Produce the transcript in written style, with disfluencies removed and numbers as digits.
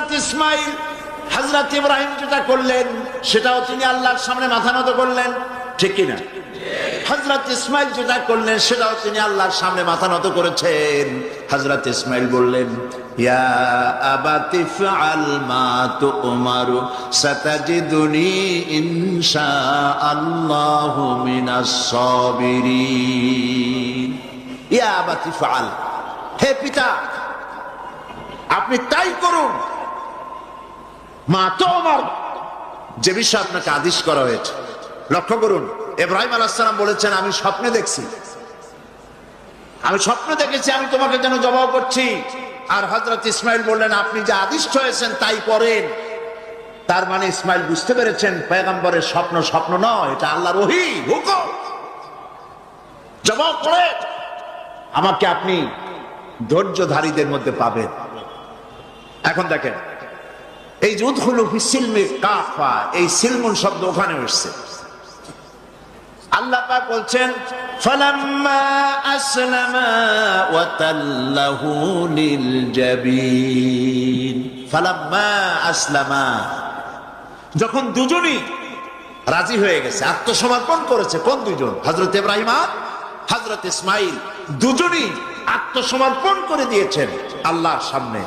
হযরত ইসমাঈল হযরত ইব্রাহিম যেটা করলেন সেটাও তিনি আল্লাহর সামনে মাথা নত করলেন, ঠিক কি না? হযরত ইসমাঈল যেটা করলেন সেটাও তিনি আল্লাহর সামনে মাথা নত করেছেন। হযরত ইসমাঈল বললেন, ইয়া আবাতি ফাআল মা তুমারু সাতাজিদুনি ইনশাআল্লাহু মিনাস সাবিরিন। ইয়া আবাতি ফাআল, হে পিতা আপনি তাই করুন, মা তুমার, যে বিষয়ে আপনাকে আদেশ করা হয়েছে। লক্ষ্য করুন, ইব্রাহিম আলাইহিস সালাম বলেছেন আমি স্বপ্নে দেখছি, আমি স্বপ্ন দেখেছি আমি তোমাকে যেন জবাব করছি। আর হযরত ইসমাঈল বললেন আপনি যে আদিষ্ট হয়েছেন তাই করেন। তার মানে ইসমাঈল বুঝতে পেরেছেন পয়গম্বরের স্বপ্ন স্বপ্ন নয়, এটা আল্লাহর ওহী, হুকুম। জবাব করে আমাকে আপনি ধৈর্যধারীদের মধ্যে পাবেন। এখন দেখেন এই যে উদখুলু ফিস সিলমি কাফা, এই সিলমুন শব্দ ওখানে এসেছে। আল্লাহ পাক বলছেন ফালাম্মা আসলামা ওয়া তাল্লাহু লিল জাবিন। ফালাম্মা আসলামা, যখন দুজনই রাজি হয়ে গেছে, আত্মসমর্পণ করেছে। কোন দুজন? হযরত ইব্রাহিম আর হযরত ইসমাঈল দুজনই আত্মসমর্পণ করে দিয়েছেন আল্লাহর সামনে।